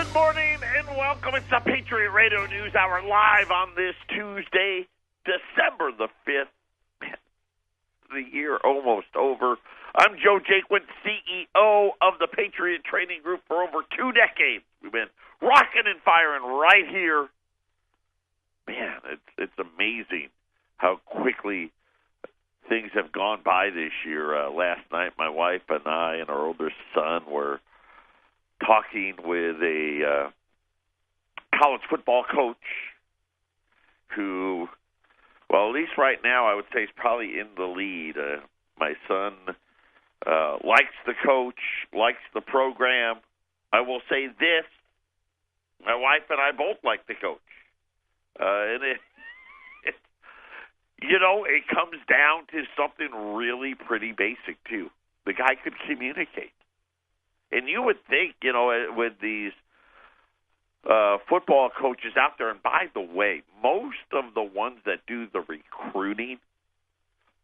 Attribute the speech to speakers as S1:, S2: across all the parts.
S1: Good morning and welcome. It's the Patriot Radio News Hour live on this Tuesday, December the 5th. Man, the year almost over. I'm Joe Jaquin, CEO of the Patriot Training Group for over 2 decades. We've been rocking and firing right here. Man, it's amazing how quickly things have gone by this year. Last night, my wife and I and our older son were talking with a college football coach who, well, at least right now, I would say is probably in the lead. My son likes the coach, likes the program. I will say this, my wife and I both like the coach. And it comes down to something really pretty basic, too. The guy could communicate. And you would think, with these football coaches out there, and by the way, most of the ones that do the recruiting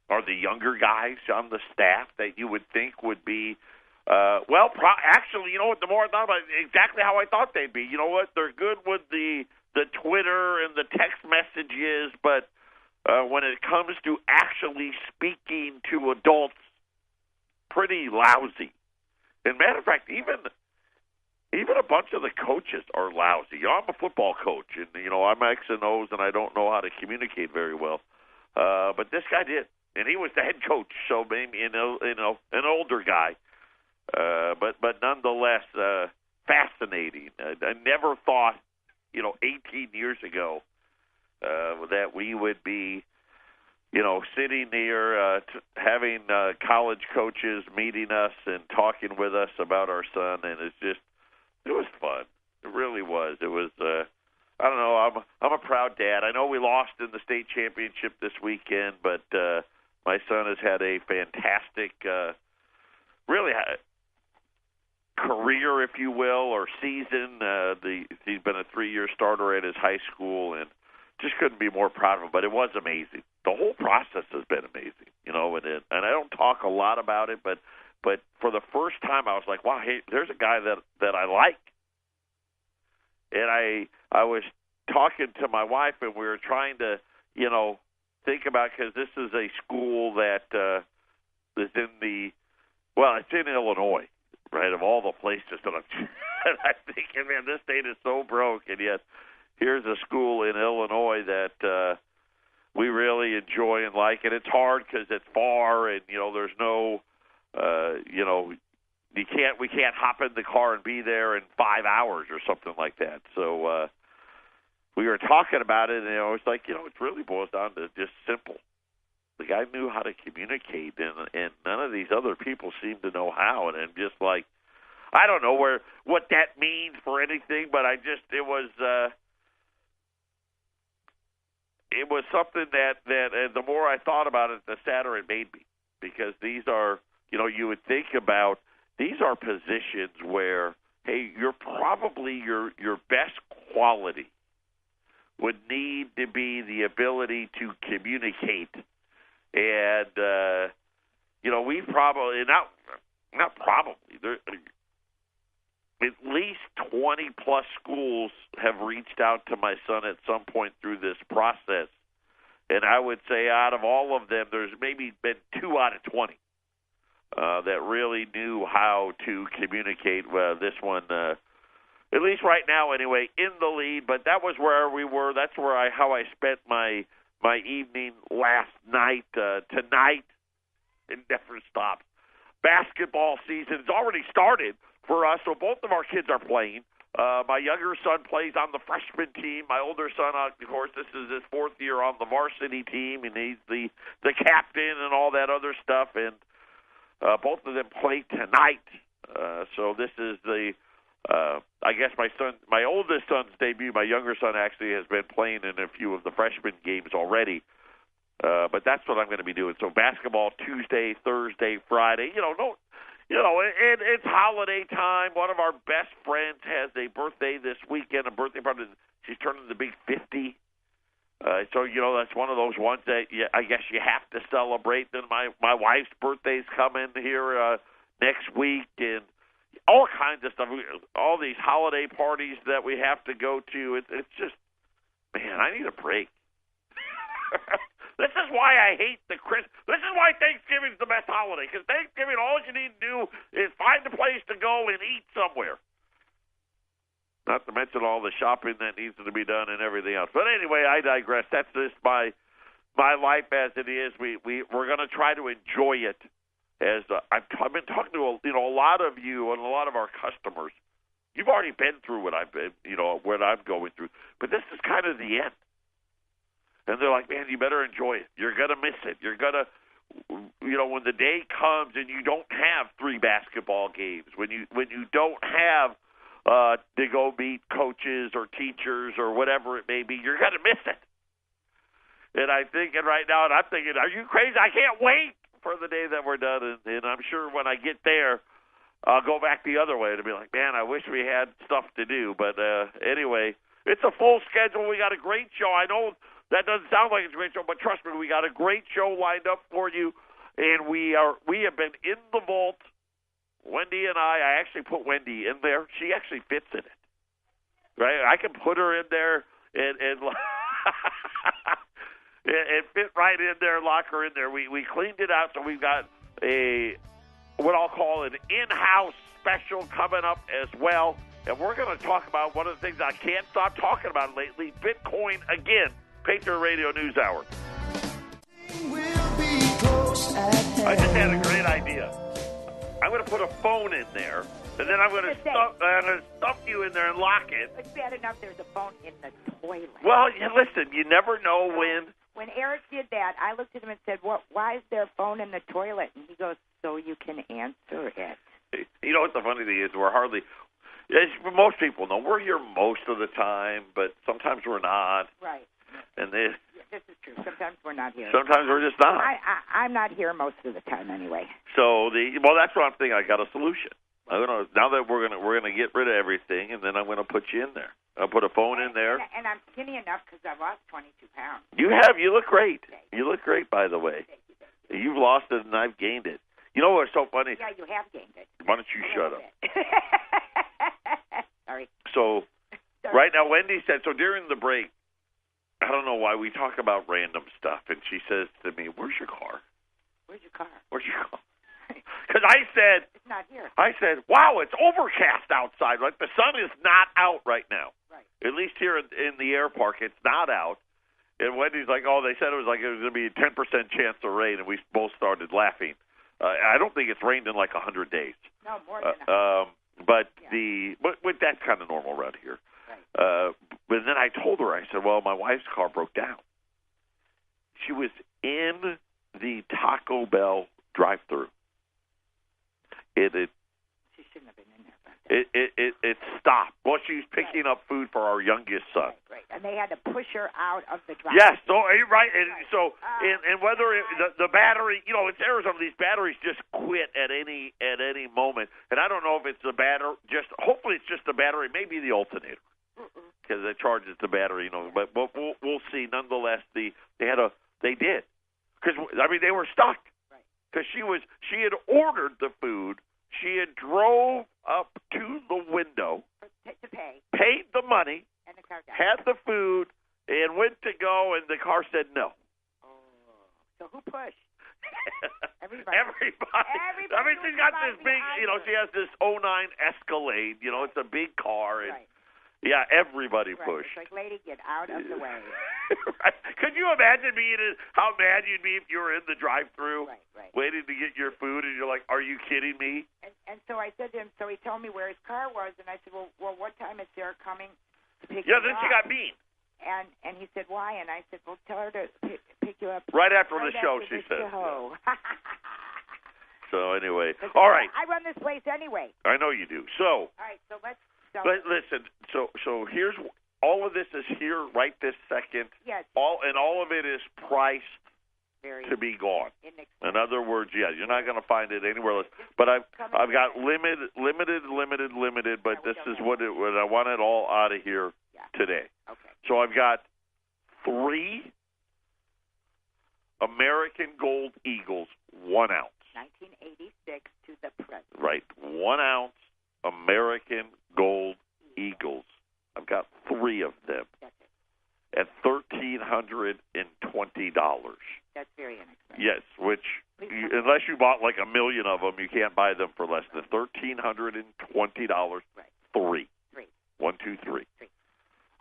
S1: are the younger guys on the staff that you would think would be, actually, you know what, the more I thought about it, exactly how I thought they'd be. You know what, they're good with the Twitter and the text messages, but when it comes to actually speaking to adults, pretty lousy. And matter of fact, even a bunch of the coaches are lousy. I'm a football coach, and I'm X and O's, and I don't know how to communicate very well. But this guy did, and he was the head coach, so maybe an older guy, but nonetheless fascinating. I never thought, 18 years ago, that we would be, sitting here having college coaches meeting us and talking with us about our son, and it was fun. It really was. It was, I don't know, I'm a proud dad. I know we lost in the state championship this weekend, but my son has had a fantastic, career, if you will, or season. He's been a 3-year starter at his high school, and just couldn't be more proud of him. But it was amazing. The whole process has been amazing, and I don't talk a lot about it, but for the first time I was like, wow, hey, there's a guy that I like. And I was talking to my wife, and we were trying to, think about, because this is a school that is it's in Illinois, right, of all the places that I'm thinking, man, this state is so broke, and yet here's a school in Illinois that we really enjoy and like, and it's hard because it's far, and there's no, we can't hop in the car and be there in 5 hours or something like that. So we were talking about it, and it's like, it really boils down to just simple. The guy knew how to communicate, and none of these other people seem to know how, and I'm just like, I don't know what that means for anything, but it was something that the more I thought about it, the sadder it made me, because these are, you would think about, these are positions where, hey, you're probably your best quality would need to be the ability to communicate. And, we probably, not probably, there, at least 20-plus schools have reached out to my son at some point through this process. And I would say out of all of them, there's maybe been 2 out of 20 that really knew how to communicate. This one, at least right now anyway, in the lead. But that was where we were. That's how I spent my evening last night. Tonight, it never stops. Basketball season has already started for us, so both of our kids are playing. My younger son plays on the freshman team. My older son, of course, this is his 4th year on the varsity team, and he's the captain and all that other stuff. And both of them play tonight. So this is I guess my oldest son's debut. My younger son actually has been playing in a few of the freshman games already. But that's what I'm going to be doing. So basketball Tuesday, Thursday, Friday. And it's holiday time. One of our best friends has a birthday this weekend, a birthday party. She's turning the big 50. So, that's one of those ones that I guess you have to celebrate. Then my wife's birthday's coming here next week. And, all kinds of stuff. All these holiday parties that we have to go to. It's just, man, I need a break. This is why I hate the Christmas. This is why Thanksgiving's the best holiday, because Thanksgiving, all you need to do is find a place to go and eat somewhere. Not to mention all the shopping that needs to be done and everything else. But anyway, I digress. That's just my life as it is. We're going to try to enjoy it. As I've been talking to a lot of you and a lot of our customers. You've already been through what I've been, what I'm going through. But this is kind of the end. And they're like, man, you better enjoy it. You're going to miss it. You're going to, when the day comes and you don't have 3 basketball games, when you don't have to go meet coaches or teachers or whatever it may be, you're going to miss it. And I'm thinking right now, and I'm thinking, are you crazy? I can't wait for the day that we're done. And I'm sure when I get there, I'll go back the other way to be like, man, I wish we had stuff to do. But anyway, it's a full schedule. We got a great show. I know that doesn't sound like it's a great show, but trust me, we got a great show lined up for you. And we have been in the vault. Wendy and I actually put Wendy in there. She actually fits in it. Right? I can put her in there and and fit right in there, lock her in there. We cleaned it out, so we've got what I'll call an in-house special coming up as well. And we're going to talk about one of the things I can't stop talking about lately, Bitcoin again. Patriot Radio News Hour. I just had a great idea. I'm going to put a phone in there, and then I'm going to stuff you in there and lock it.
S2: It's bad enough there's a phone in the toilet.
S1: Well, listen, you never know when.
S2: When Eric did that, I looked at him and said, why is there a phone in the toilet? And he goes, so you can answer it.
S1: You know what the funny thing is? We're hardly, as most people know, we're here most of the time, but sometimes we're not.
S2: Right.
S1: And
S2: this is true. Sometimes we're not here.
S1: Sometimes we're just not.
S2: I'm not here most of the time anyway.
S1: So that's what I'm thinking. I got a solution. Now that we're gonna get rid of everything, and then I'm gonna put you in there. I'll put a phone in there.
S2: And I'm skinny enough because I lost 22 pounds.
S1: You have. You look great. You look great, by the way. You've lost it, and I've gained it. You know what's so funny?
S2: Yeah, you have gained it.
S1: Why don't you shut up?
S2: Sorry.
S1: So, right now, Wendy said, so during the break, I don't know why we talk about random stuff, and she says to me, where's your car?
S2: Where's your car?
S1: Where's your car? Because I said,
S2: it's not here.
S1: I said, wow, it's overcast outside. Like the sun is not out right now.
S2: Right.
S1: At least here in the air park, it's not out. And Wendy's like, oh, they said it was going to be a 10% chance of rain, and we both started laughing. I don't think it's rained in like 100 days.
S2: No, more than 100.
S1: But that's kind of normal around here.
S2: Right.
S1: But then I told her, I said, well, my wife's car broke down. She was in the Taco Bell drive-thru. She
S2: shouldn't have been in there.
S1: It stopped. Well, she was picking up food for our youngest son.
S2: Right. And they had to push her out of the drive.
S1: Yes. So right. And so and whether the battery, it's Arizona. These batteries just quit at any moment. And I don't know if it's the battery. Hopefully it's just the battery. Maybe the alternator because it charges the battery. But we'll see. Nonetheless, they did because they were stuck because she had ordered the food. She had drove up to the window
S2: to pay,
S1: paid the money,
S2: and the car
S1: had the food, and went to go, and the car said no.
S2: Oh, so who pushed?
S1: Everybody. She's got this big, she has this '09 Escalade. It's a big car, and yeah, everybody pushed.
S2: It's like, lady, get out of the way.
S1: Right. Could you imagine how mad you'd be if you were in the drive-thru waiting to get your food, and you're like, are you kidding me?
S2: And so I said to him, so he told me where his car was, and I said, well, what time is Sarah coming to pick you up?
S1: Yeah, then she got mean.
S2: And he said, why? And I said, well, tell her to pick you up.
S1: Right after the show, she said. So anyway, all right.
S2: I run this place anyway.
S1: I know you do. So.
S2: All right, so let's.
S1: Listen, so here's all of this is here right this second.
S2: Yes.
S1: All of it is priced to be gone. In other words, you're not going to find it anywhere else. But I've got limited. But this is what I want it all out of here today.
S2: Okay.
S1: So I've got 3 American Gold Eagles, 1 ounce.
S2: 1986 to the present.
S1: Right, 1 ounce. American Gold Eagles. I've got 3 of them at $1,320.
S2: That's very inexpensive.
S1: Yes, which unless you bought like 1 million of them, you can't buy them for less than $1,320.
S2: Right.
S1: 3.
S2: 3.
S1: 1, 2, 3.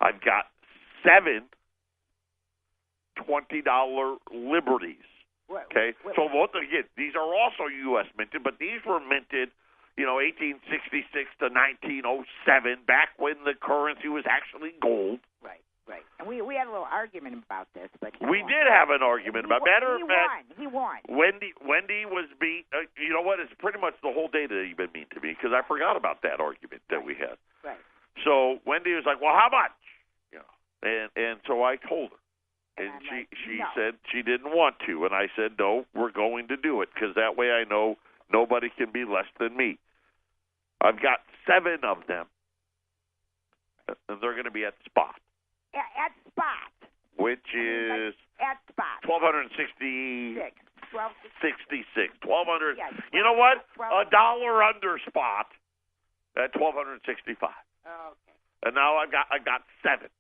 S1: I've got 7 $20 Liberties. Okay, so again, these are also U.S. minted, but these were minted, 1866 to 1907, back when the currency was actually gold.
S2: Right. And we had a little argument about this, but
S1: we did have an argument about better.
S2: He won.
S1: Wendy was beat. You know what? It's pretty much the whole day that you've been mean to me because I forgot about that argument that we had.
S2: Right.
S1: So Wendy was like, "Well, how much?" And so I told her. And she said she didn't want to. And I said, no, we're going to do it because that way I know nobody can be less than me. I've got 7 of them, and they're going to be at spot.
S2: At spot.
S1: Which is
S2: at spot.
S1: 1,266. 1,200.
S2: Yes,
S1: you know what? $1 under spot at 1,265.
S2: Oh, okay.
S1: And now I got 7.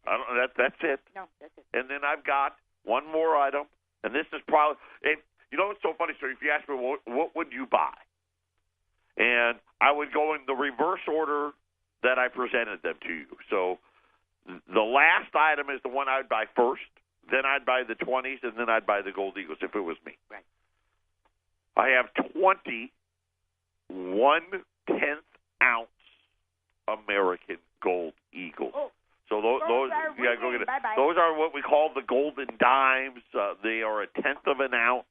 S1: That's it.
S2: No, that's it.
S1: And then I've got one more item, and this is probably. And it's so funny. So if you ask me, what would you buy? And I would go in the reverse order that I presented them to you. So the last item is the one I'd buy first. Then I'd buy the 20s, and then I'd buy the Gold Eagles if it was me.
S2: Right.
S1: I have 20 1/10 ounce American Gold Eagles.
S2: Oh.
S1: So those
S2: go get it.
S1: Those are what we call the golden dimes. They are 1/10 of an ounce.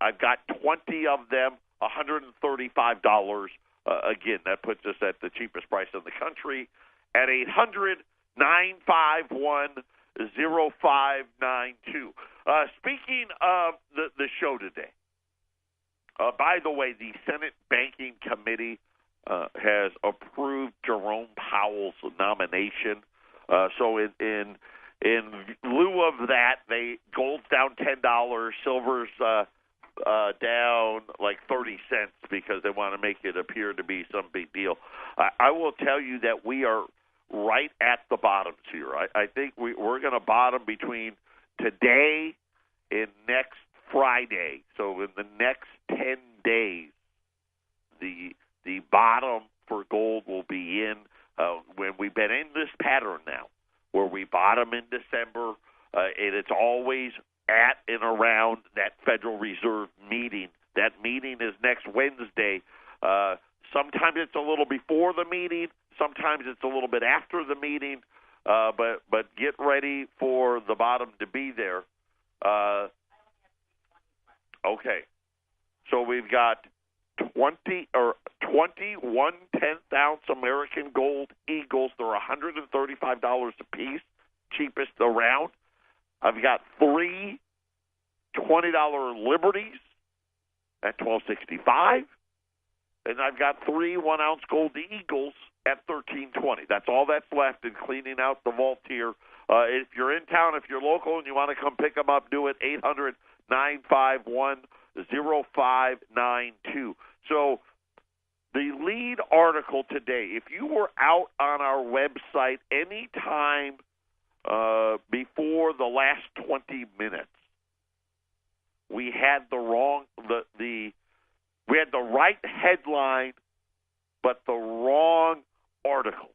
S1: I've got 20 of them, $135. Again, that puts us at the cheapest price in the country at 800-951-0592. Speaking of the show today, by the way, the Senate Banking Committee has approved Jerome Powell's nomination. So in lieu of that, gold's down $10, silver's down like 30 cents because they want to make it appear to be some big deal. I will tell you that we are right at the bottoms here. I think we're going to bottom between today and next Friday. So in the next 10 days, the bottom for gold will be in when we've been in this pattern now, where we bottom in December, and it's always at and around that Federal Reserve meeting. That meeting is next Wednesday. Sometimes it's a little before the meeting. Sometimes it's a little bit after the meeting. But get ready for the bottom to be there. Okay. So we've got 20 1/10 ounce American Gold Eagles. They're $135 a piece, cheapest around. I've got 3 $20 Liberties at $12.65, and I've got 3 1-ounce Gold Eagles at $13.20. That's all that's left in cleaning out the vault here. If you're in town, if you're local, and you want to come pick them up, do it 800-951-0592. So the lead article today, if you were out on our website any time before the last 20 minutes, we had the right headline, but the wrong article.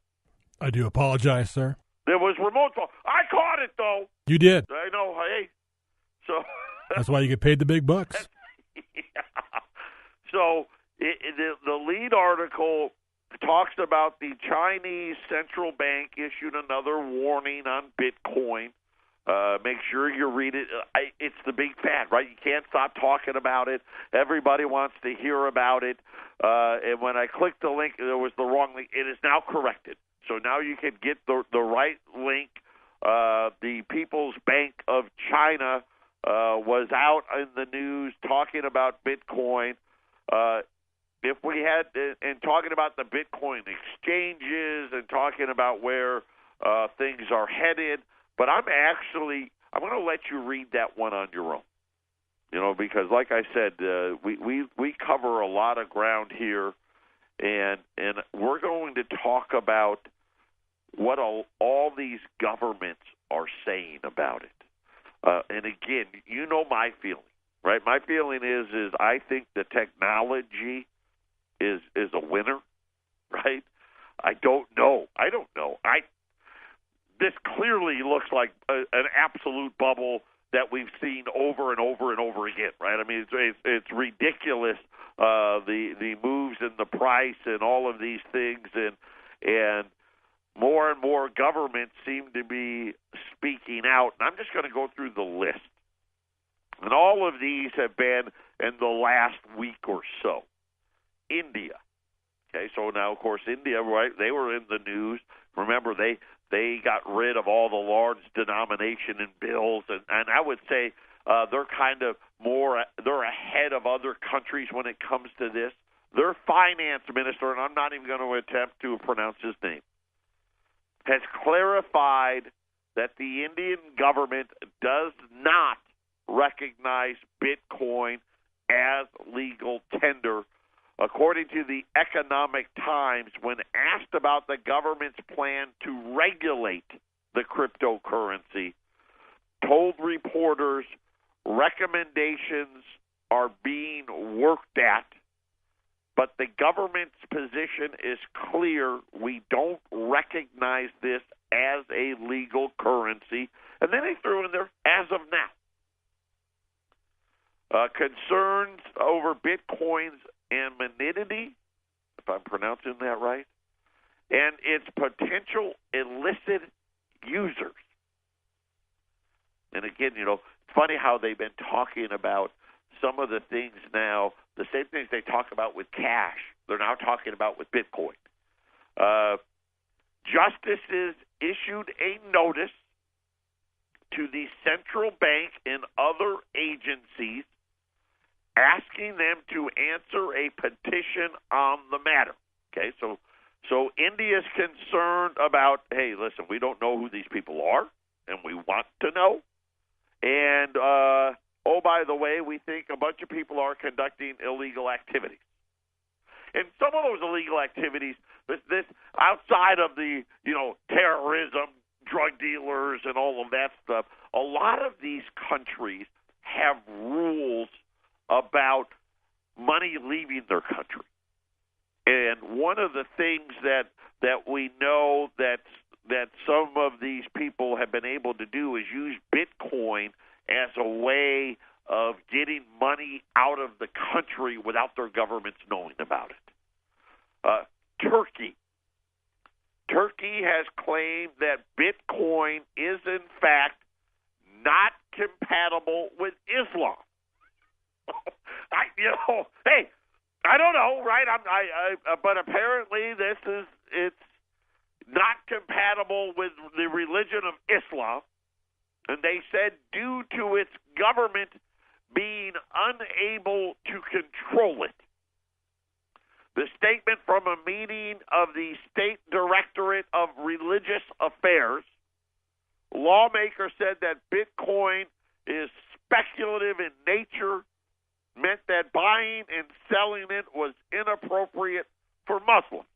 S3: I do apologize, sir.
S1: There was remote phone. I caught it, though.
S3: You did.
S1: I know. Hey, so
S3: that's why you get paid the big bucks.
S1: Yeah. So the lead article talks about the Chinese central bank issued another warning on Bitcoin. Make sure you read it. It's the big fad, right? You can't stop talking about it. Everybody wants to hear about it. And when I clicked the link, there was the wrong link. It is now corrected. So now you can get the right link. The People's Bank of China was out in the news talking about Bitcoin. If we had, and talking about the Bitcoin exchanges and talking about where things are headed, but I'm going to let you read that one on your own. Because like I said, we cover a lot of ground here, And we're going to talk about what all these governments are saying about it. And again, you know my feeling, right? My feeling is I think the technology is a winner, right? I don't know. This clearly looks like an absolute bubble that we've seen over and over and over again, right? I mean, it's ridiculous, the moves in the price and all of these things, and more and more governments seem to be speaking out. And I'm just going to go through the list. And all of these have been in the last week or so. India. Okay, so now, of course, India, right, they were in the news. Remember, they got rid of all the large denomination in bills, and I would say they're kind of they're ahead of other countries when it comes to this. Their finance minister, and I'm not even going to attempt to pronounce his name, has clarified that the Indian government does not recognize Bitcoin as legal tender. According to the Economic Times, when asked about the government's plan to regulate the cryptocurrency, told reporters recommendations are being worked at, but the government's position is clear. We don't recognize this as a legal currency. And then they threw in there, as of now. Concerns over Bitcoin's anonymity, if I'm pronouncing that right, and its potential illicit users. And again, it's funny how they've been talking about some of the things now, the same things they talk about with cash, they're now talking about with Bitcoin. Justices issued a notice to the central bank and other agencies asking them to answer a petition on the matter. Okay, so India's concerned about, hey, listen, we don't know who these people are, and we want to know. And, oh, by the way, we think a bunch of people are conducting illegal activities. And some of those illegal activities, this outside of the, terrorism, drug dealers, and all of that stuff, a lot of these countries have rules about money leaving their country. And one of the things that we know that some of these people have been able to do is use Bitcoin as a way of getting money out of the country without their governments knowing about it. Turkey has claimed that Bitcoin is, in fact, not compatible with Islam. Hey, I don't know, right? But apparently it's not compatible with the religion of Islam, and they said due to its government being unable to control it. The statement from a meeting of the State Directorate of Religious Affairs, lawmakers said that Bitcoin is speculative in nature, meant that buying and selling it was inappropriate for Muslims.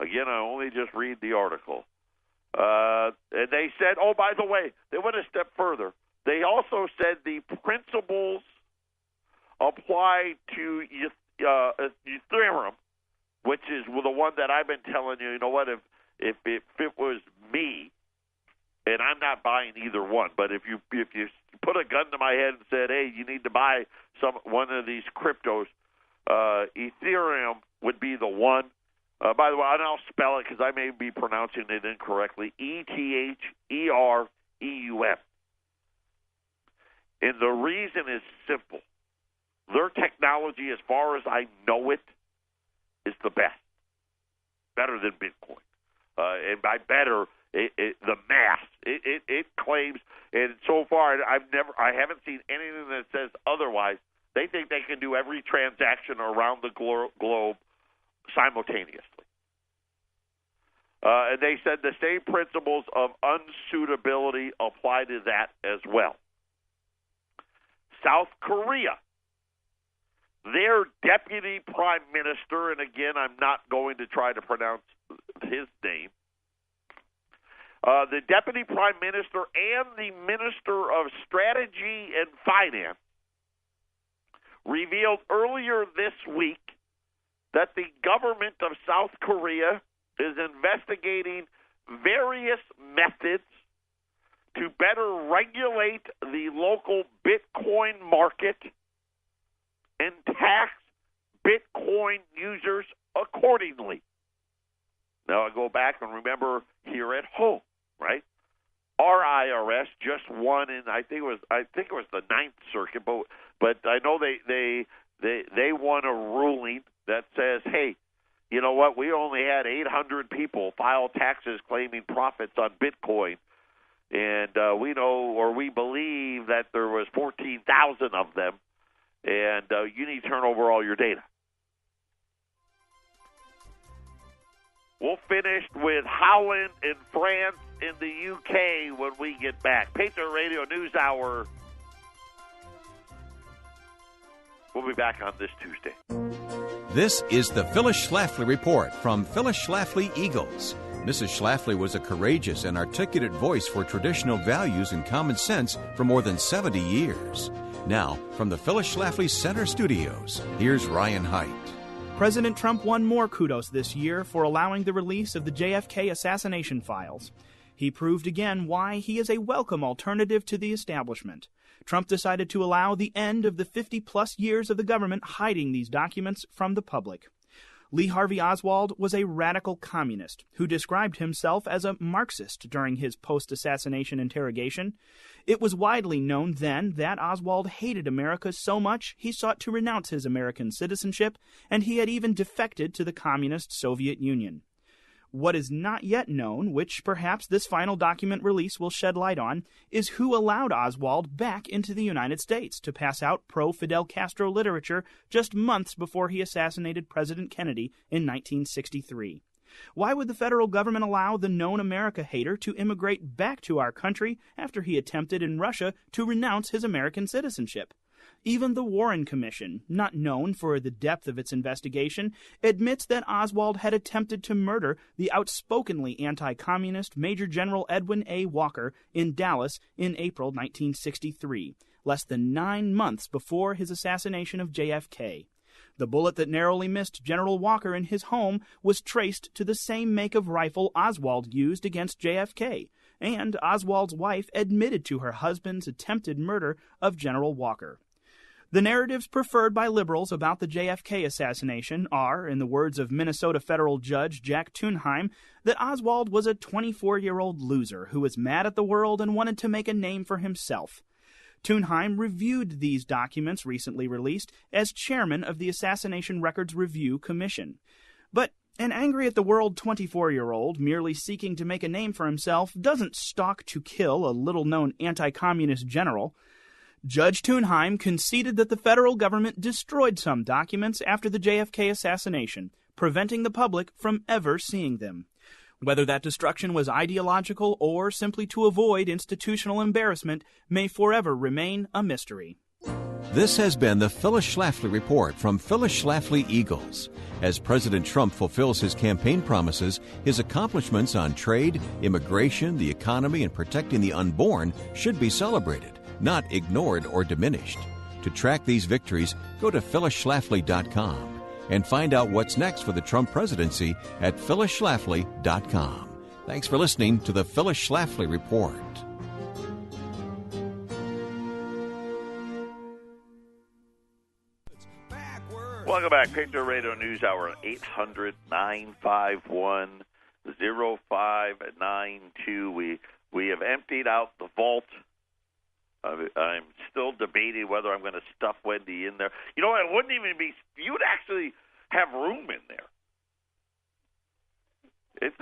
S1: Again, I only just read the article. And they said, oh, by the way, they went a step further. They also said the principles apply to Ethereum, which is the one that I've been telling you, if it was me, and I'm not buying either one, but if you put a gun to my head and said, hey, you need to buy one of these cryptos, Ethereum would be the one. By the way, and I'll spell it because I may be pronouncing it incorrectly, Ethereum. And the reason is simple. Their technology, as far as I know it, is the best. Better than Bitcoin. And by better, the mass. It claims, and so far I haven't seen anything that says otherwise. They think they can do every transaction around the globe simultaneously. And they said the same principles of unsuitability apply to that as well. South Korea. their deputy prime minister, and again, I'm not going to try to pronounce his name, the deputy prime minister and the minister of strategy and finance revealed earlier this week that the government of South Korea is investigating various methods to better regulate the local Bitcoin market and tax Bitcoin users accordingly. Now I go back and remember here at home, right? Our IRS just won in I think it was the Ninth Circuit, but I know they won a ruling that says, hey, you know what? We only had 800 people file taxes claiming profits on Bitcoin, and we believe that there was 14,000 of them, and you need to turn over all your data. We'll finish with Holland and France in the UK when we get back. Patriot Radio News Hour. We'll be back on this Tuesday.
S4: This is the Phyllis Schlafly Report from Phyllis Schlafly Eagles. Mrs. Schlafly was a courageous and articulate voice for traditional values and common sense for more than 70 years. Now, from the Phyllis Schlafly Center Studios, here's Ryan Haidt.
S5: President Trump won more kudos this year for allowing the release of the JFK assassination files. He proved again why he is a welcome alternative to the establishment. Trump decided to allow the end of the 50-plus years of the government hiding these documents from the public. Lee Harvey Oswald was a radical communist who described himself as a Marxist during his post-assassination interrogation. It was widely known then that Oswald hated America so much he sought to renounce his American citizenship, and he had even defected to the communist Soviet Union. What is not yet known, which perhaps this final document release will shed light on, is who allowed Oswald back into the United States to pass out pro-Fidel Castro literature just months before he assassinated President Kennedy in 1963. Why would the federal government allow the known America hater to immigrate back to our country after he attempted in Russia to renounce his American citizenship? Even the Warren Commission, not known for the depth of its investigation, admits that Oswald had attempted to murder the outspokenly anti-communist Major General Edwin A. Walker in Dallas in April 1963, less than 9 months before his assassination of JFK. The bullet that narrowly missed General Walker in his home was traced to the same make of rifle Oswald used against JFK, and Oswald's wife admitted to her husband's attempted murder of General Walker. The narratives preferred by liberals about the JFK assassination are, in the words of Minnesota federal judge Jack Thunheim, that Oswald was a 24-year-old loser who was mad at the world and wanted to make a name for himself. Thunheim reviewed these documents recently released as chairman of the Assassination Records Review Commission. But an angry-at-the-world 24-year-old merely seeking to make a name for himself doesn't stalk to kill a little-known anti-communist general. Judge Thunheim conceded that the federal government destroyed some documents after the JFK assassination, preventing the public from ever seeing them. Whether that destruction was ideological or simply to avoid institutional embarrassment may forever remain a mystery.
S4: This has been the Phyllis Schlafly Report from Phyllis Schlafly Eagles. As President Trump fulfills his campaign promises, his accomplishments on trade, immigration, the economy, and protecting the unborn should be celebrated, not ignored or diminished. To track these victories, go to phyllisschlafly.com and find out what's next for the Trump presidency at phyllisschlafly.com. Thanks for listening to the Phyllis Schlafly Report.
S1: Welcome back. Patriot Radio News Hour, 800-951-0592. We have emptied out the vault. I'm still debating whether I'm going to stuff Wendy in there. You know, it wouldn't even be – you'd actually have room in there. It's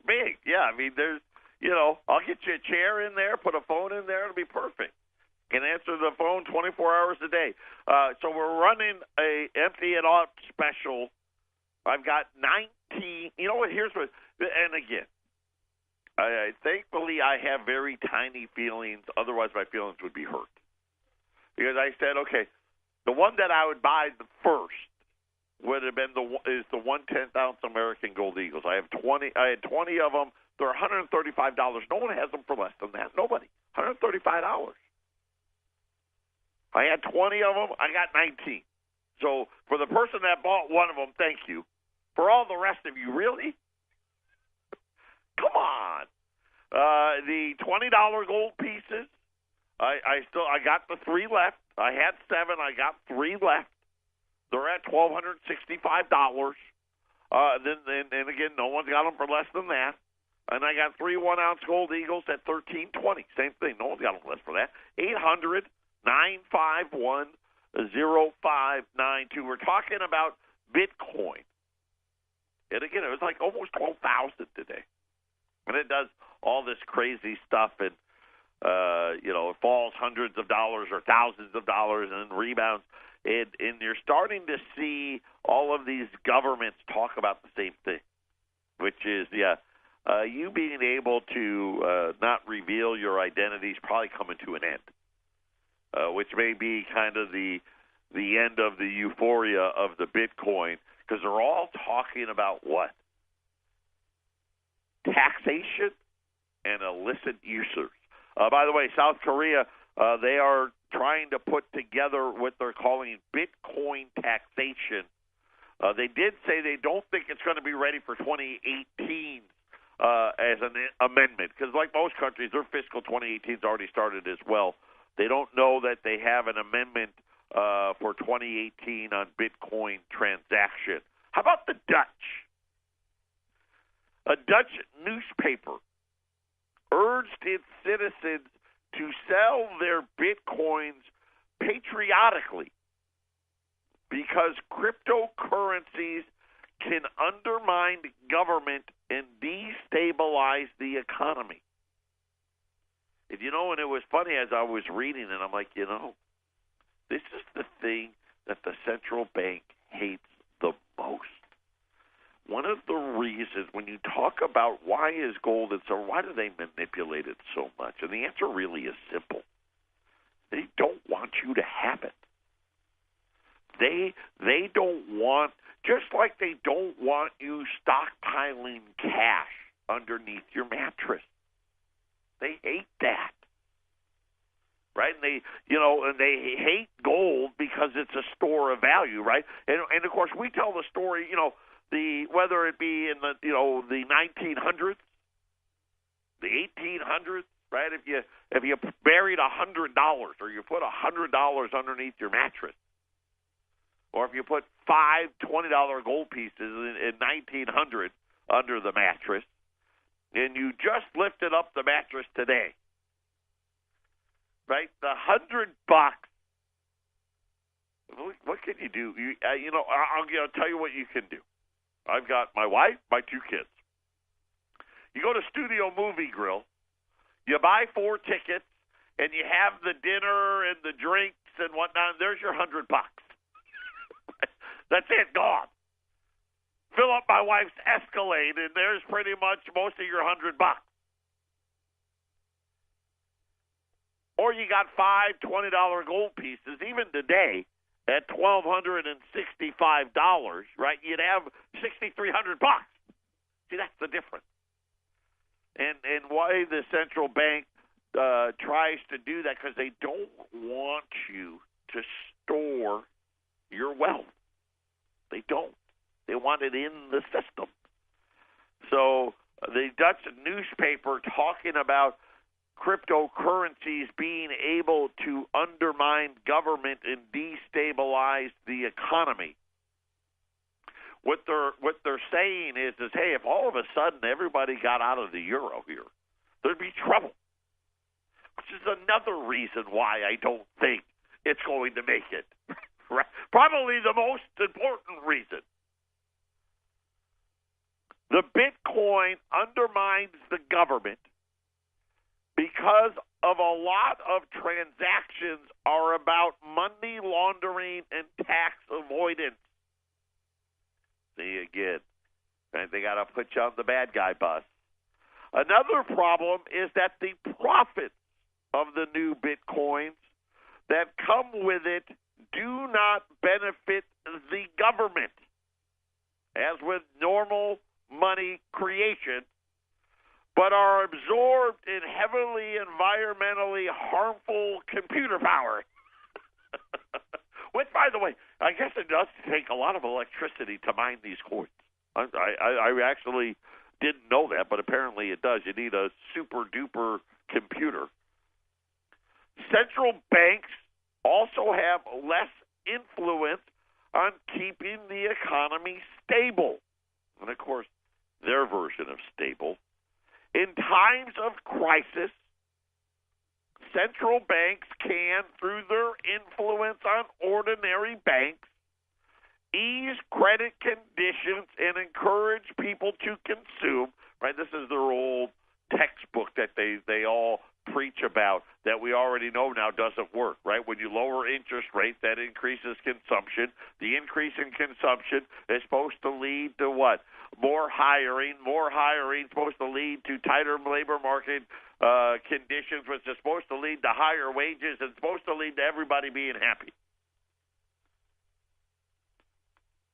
S1: big. Yeah, I mean, there's – I'll get you a chair in there, put a phone in there. It'll be perfect. Can answer the phone 24 hours a day. So we're running a empty it out special. I've got 19 – you know what, here's what – and again, thankfully, I have very tiny feelings. Otherwise, my feelings would be hurt. Because I said, okay, The one that I would buy the first would have been the 1/10 ounce American Gold Eagles. I had 20 of them. They're $135. No one has them for less than that. Nobody. $135. I had 20 of them. I got 19. So for the person that bought one of them, thank you. For all the rest of you, really? Come on. The $20 gold pieces, I got the 3 left. I had 7. I got 3 left. They're at $1,265. And again, no one's got them for less than that. And I got 3 1-ounce gold Eagles at $1,320. Same thing. No one's got them less for that. 800-951-0592. We're talking about Bitcoin. And again, it was like almost 12,000 today. And it does all this crazy stuff, and it falls hundreds of dollars or thousands of dollars and then rebounds. And you're starting to see all of these governments talk about the same thing, which is, you being able to not reveal your identity is probably coming to an end, which may be kind of the end of the euphoria of the Bitcoin, because they're all talking about what? Taxation and illicit users. By the way, South Korea, they are trying to put together what they're calling Bitcoin taxation. They did say they don't think it's going to be ready for 2018 as an amendment, because like most countries, their fiscal 2018 has already started as well. They don't know that they have an amendment for 2018 on Bitcoin transaction. How about the Dutch? A Dutch newspaper urged its citizens to sell their Bitcoins patriotically because cryptocurrencies can undermine government and destabilize the economy. And and it was funny as I was reading it, I'm like, this is the thing that the central bank hates the most. One of the reasons when you talk about why is gold and silver, why do they manipulate it so much? And the answer really is simple. They don't want you to have it. They don't want, just like they don't want you stockpiling cash underneath your mattress. They hate that. Right? And they hate gold because it's a store of value, right? And of course we tell the story, whether it be in the the 1900s, the 1800s, right? If you buried $100 or you put $100 underneath your mattress, or if you put 5 $20 gold pieces in 1900 under the mattress, and you just lifted up the mattress today, right? The $100. What can you do? I'll tell you what you can do. I've got my wife, my 2 kids. You go to Studio Movie Grill, you buy 4 tickets, and you have the dinner and the drinks and whatnot. There's your $100. That's it, gone. Fill up my wife's Escalade, and there's pretty much most of your $100. Or you got 5 $20 gold pieces, even today, at $1,265, right? You'd have $6,300. See, that's the difference. And why the central bank tries to do that, because they don't want you to store your wealth. They don't. They want it in the system. So the Dutch newspaper talking about cryptocurrencies being able to undermine government and destabilize the economy. What they're saying is, hey, if all of a sudden everybody got out of the euro here, there'd be trouble. Which is another reason why I don't think it's going to make it. Probably the most important reason. The Bitcoin undermines the government because of a lot of transactions are about money laundering and tax avoidance. See, again, they got to put you on the bad guy bus. Another problem is that the profits of the new Bitcoins that come with it do not benefit the government. As with normal money creation, but are absorbed in heavily environmentally harmful computer power. Which, by the way, I guess it does take a lot of electricity to mine these coins. I actually didn't know that, but apparently it does. You need a super-duper computer. Central banks also have less influence on keeping the economy stable. And, of course, their version of stable. In times of crisis, central banks can, through their influence on ordinary banks, ease credit conditions and encourage people to consume. Right? This is their old textbook that they all preach about that we already know now doesn't work, right? When you lower interest rates, that increases consumption. The increase in consumption is supposed to lead to what? More hiring. More hiring is supposed to lead to tighter labor market conditions, which is supposed to lead to higher wages and supposed to lead to everybody being happy.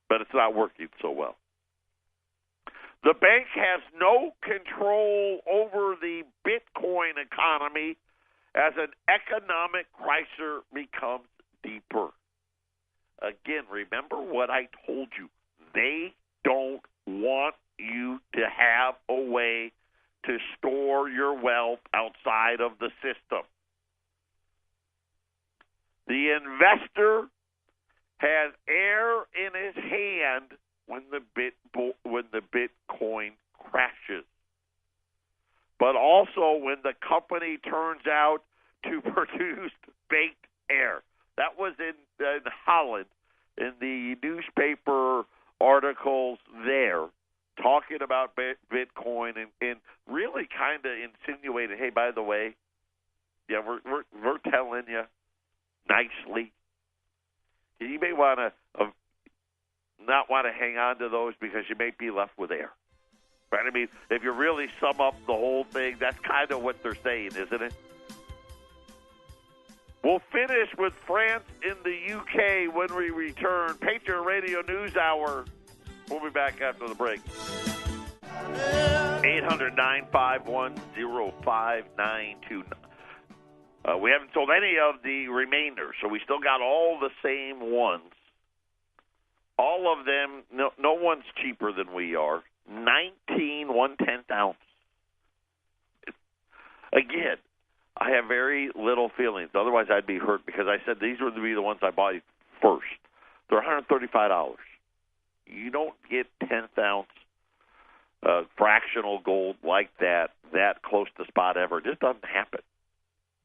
S1: But it's not working so well. The bank has no control over the Bitcoin economy as an economic crisis becomes deeper. Again, remember what I told you. They don't want you to have a way to store your wealth outside of the system. The investor has air in his hand when the Bitcoin crashes, but also when the company turns out to produce baked air. That was in Holland, in the newspaper articles there, talking about Bitcoin and really kind of insinuating, hey, by the way, yeah, we're telling you nicely. You may want to not want to hang on to those because you may be left with air. Right? I mean, if you really sum up the whole thing, that's kind of what they're saying, isn't it? We'll finish with France in the UK when we return. Patriot Radio News Hour. We'll be back after the break. 800-951-0592. We haven't sold any of the remainder, so we still got all the same ones. All of them, no one's cheaper than we are. 19 1/10 ounce. Again, I have very little feelings. Otherwise, I'd be hurt because I said these would be the ones I bought first. They're $135. You don't get 10th ounce fractional gold like that close to spot ever. It just doesn't happen.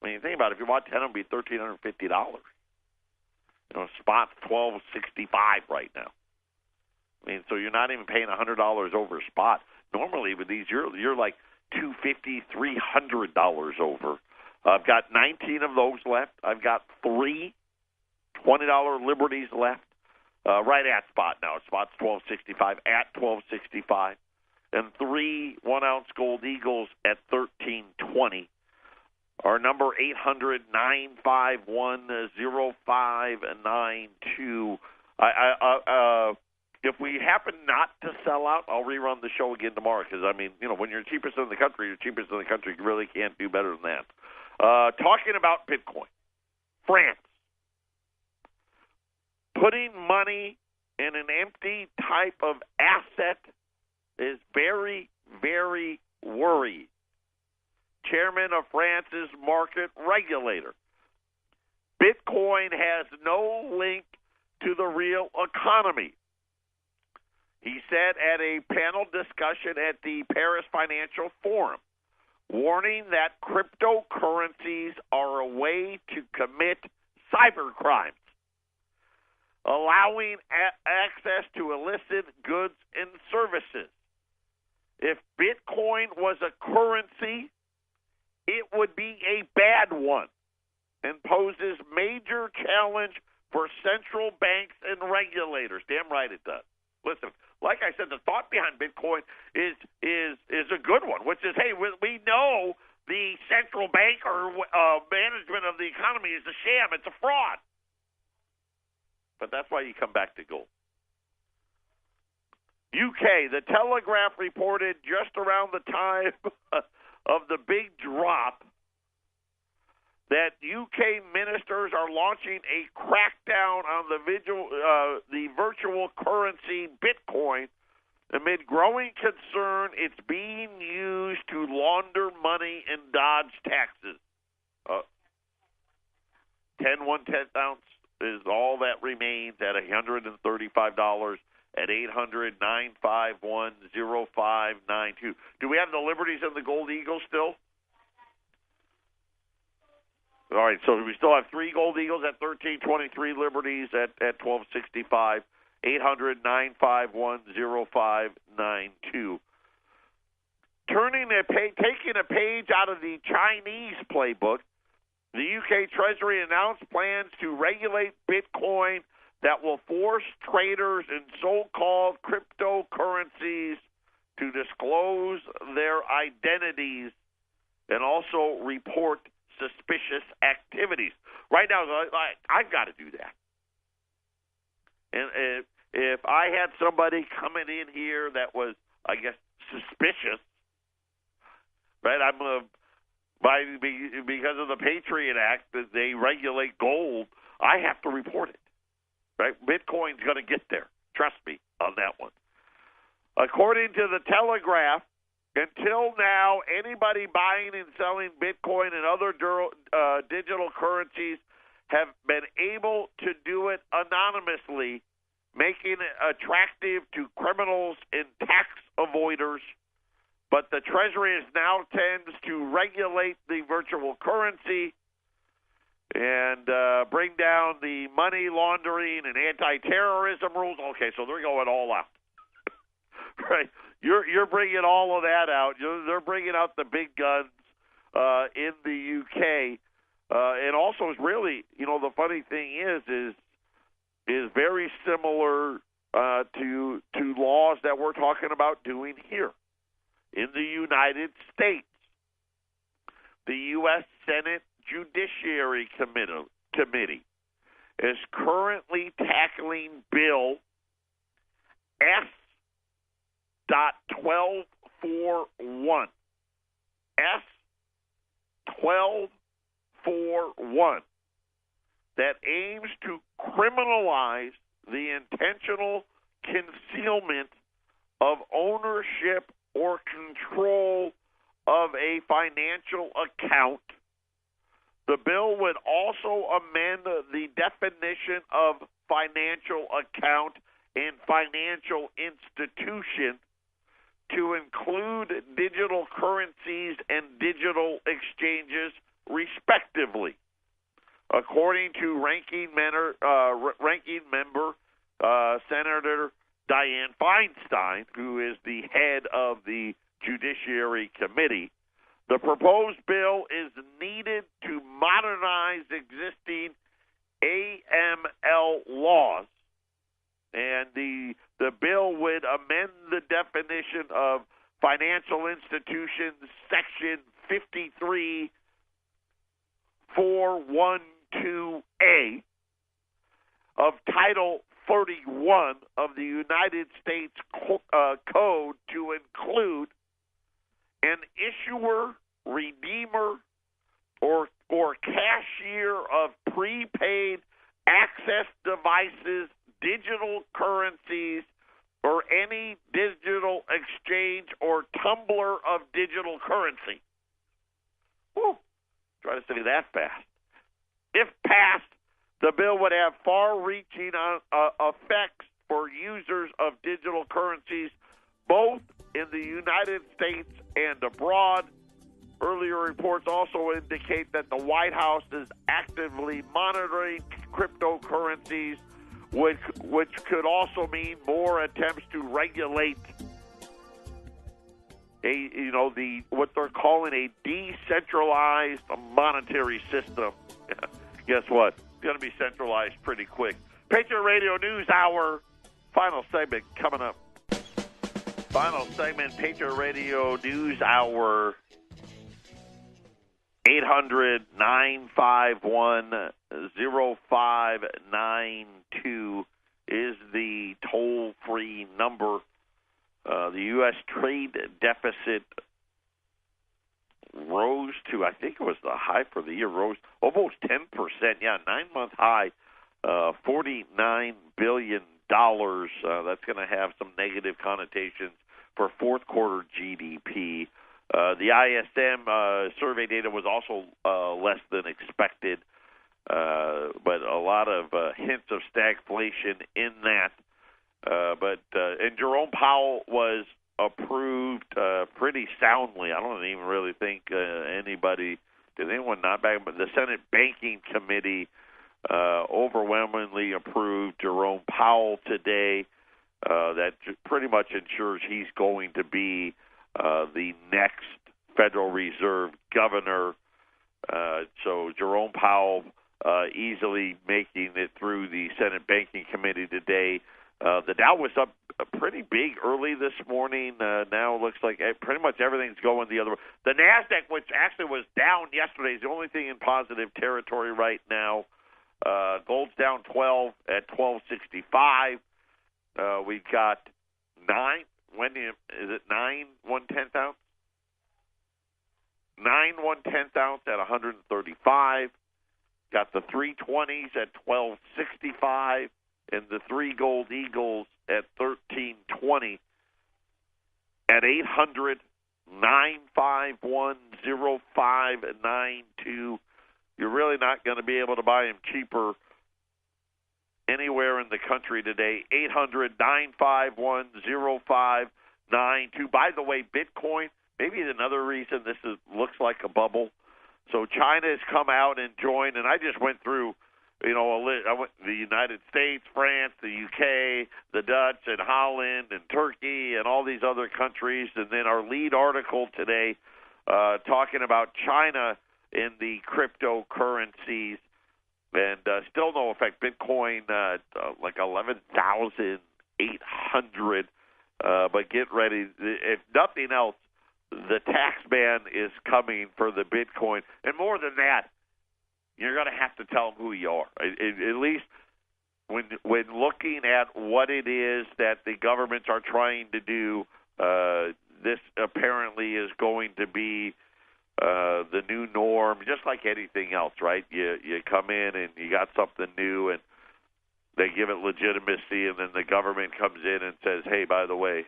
S1: I mean, think about it. If you bought 10, it would be $1,350. Spot's $1,265 right now. I mean, so you're not even paying $100 over spot. Normally with these, you're like $250, $300 over. I've got 19 of those left. I've got 3 $20 Liberties left. Right at spot now. Spot's $1,265 at $1,265, and 3 1-ounce gold Eagles at $1,320. Our number 800-951-0592. If we happen not to sell out, I'll rerun the show again tomorrow because, I mean, when you're cheapest in the country, you're cheapest in the country. You really can't do better than that. Talking about Bitcoin. France. Putting money in an empty type of asset is very, very worrying. Chairman of France's market regulator. Bitcoin has no link to the real economy. He said at a panel discussion at the Paris Financial Forum, warning that cryptocurrencies are a way to commit cybercrimes, allowing access to illicit goods and services. If Bitcoin was a currency, it would be a bad one and poses major challenge for central banks and regulators. Damn right it does. Listen, like I said, the thought behind Bitcoin is a good one, which is, hey, we know the central bank or management of the economy is a sham. It's a fraud. But that's why you come back to gold. UK, the Telegraph reported just around the time of the big drop that UK ministers are launching a crackdown on the virtual currency Bitcoin amid growing concern it's being used to launder money and dodge taxes. 10 1/10 ounce is all that remains at $135 at 800-951-0592. Do we have the Liberties and the Gold Eagles still? All right, so we still have 3 Gold Eagles at 1323, Liberties at 1265, 800-951-0592. Taking a page out of the Chinese playbook, the UK Treasury announced plans to regulate Bitcoin that will force traders in so-called cryptocurrencies to disclose their identities and also report suspicious activities. Right now, I've got to do that. And if I had somebody coming in here that was, I guess, suspicious, right? Because of the Patriot Act that they regulate gold, I have to report it. Right? Bitcoin's going to get there. Trust me on that one. According to the Telegraph, until now, anybody buying and selling Bitcoin and other digital currencies have been able to do it anonymously, making it attractive to criminals and tax avoiders. But the Treasury now tends to regulate the virtual currency and bring down the money laundering and anti-terrorism rules. Okay, so they're going all out, right? You're bringing all of that out. They're bringing out the big guns in the UK, and also is really, the funny thing is very similar to laws that we're talking about doing here in the United States. The U.S. Senate Judiciary Committee is currently tackling Bill S.1241. S.1241 that aims to criminalize the intentional concealment of ownership or control of a financial account. The bill would also amend the definition of financial account and financial institution to include digital currencies and digital exchanges, respectively. According to ranking member Senator Dianne Feinstein, who is the head of the Judiciary Committee, the proposed bill is needed to modernize existing AML laws, and the bill would amend the definition of financial institutions, Section 53412A of Title 31 of the United States Code to include an issuer, redeemer, or cashier of prepaid access devices, digital currencies, or any digital exchange or tumbler of digital currency. Whew. Try to say that fast. If passed, the bill would have far-reaching effects for users of digital currencies, both in the United States and abroad. Earlier reports also indicate that the White House is actively monitoring cryptocurrencies, which could also mean more attempts to regulate what they're calling a decentralized monetary system. Guess what? It's going to be centralized pretty quick. Patriot Radio News Hour, final segment coming up. Final segment, Patriot Radio News Hour. 800-951-0592 is the toll-free number. The U.S. trade deficit rose to, I think it was the high for the year, rose almost 10%. Yeah, 9-month high, $49 billion. That's going to have some negative connotations for fourth quarter GDP. The ISM survey data was also less than expected, but a lot of hints of stagflation in that. And Jerome Powell was approved pretty soundly. I don't even really think did anyone not back, but the Senate Banking Committee overwhelmingly approved Jerome Powell today. That pretty much ensures he's going to be the next Federal Reserve governor. So Jerome Powell easily making it through the Senate Banking Committee today. The Dow was up pretty big early this morning. Now it looks like pretty much everything's going the other way. The NASDAQ, which actually was down yesterday, is the only thing in positive territory right now. Gold's down 12 at 1265. We've got 9 1/10 ounce? 9 1/10 ounce at 135. Got the 320s at 1265. And the 3 gold eagles at 1320. At 800-951-0592. You're really not going to be able to buy them cheaper anywhere in the country today. 800-951-0592. By the way, Bitcoin, maybe another reason this looks like a bubble. So China has come out and joined, and I just went through, I went the United States, France, the UK, the Dutch, and Holland, and Turkey, and all these other countries. And then our lead article today talking about China in the cryptocurrencies, and still no effect. Bitcoin like 11,800. But get ready. If nothing else, the tax ban is coming for the Bitcoin. And more than that, you're going to have to tell them who you are. At least when looking at what it is that the governments are trying to do, this apparently is going to be the new norm, just like anything else, right? You come in and you got something new, and they give it legitimacy, and then the government comes in and says, "Hey, by the way,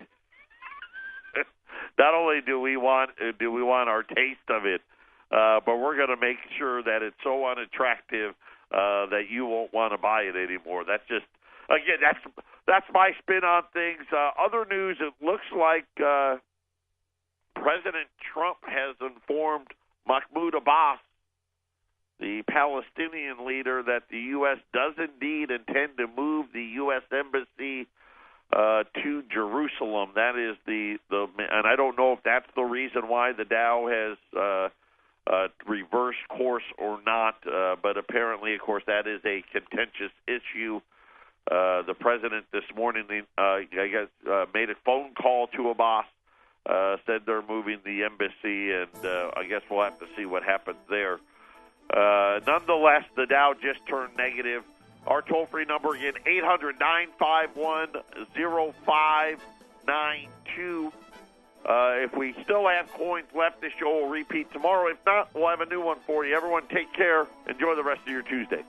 S1: not only do we want our taste of it, but we're going to make sure that it's so unattractive that you won't want to buy it anymore." That's just, again, that's my spin on things. Other news: it looks like President Trump has informed Mahmoud Abbas, the Palestinian leader, that the U.S. does indeed intend to move the U.S. embassy to Jerusalem. That is and I don't know if that's the reason why the Dow has reversed course or not, but apparently, of course, that is a contentious issue. The president this morning, made a phone call to Abbas, said they're moving the embassy, and I guess we'll have to see what happens there. Nonetheless, the Dow just turned negative. Our toll-free number again, 800-951-0592. If we still have coins left, this show will repeat tomorrow. If not, we'll have a new one for you. Everyone, take care. Enjoy the rest of your Tuesday.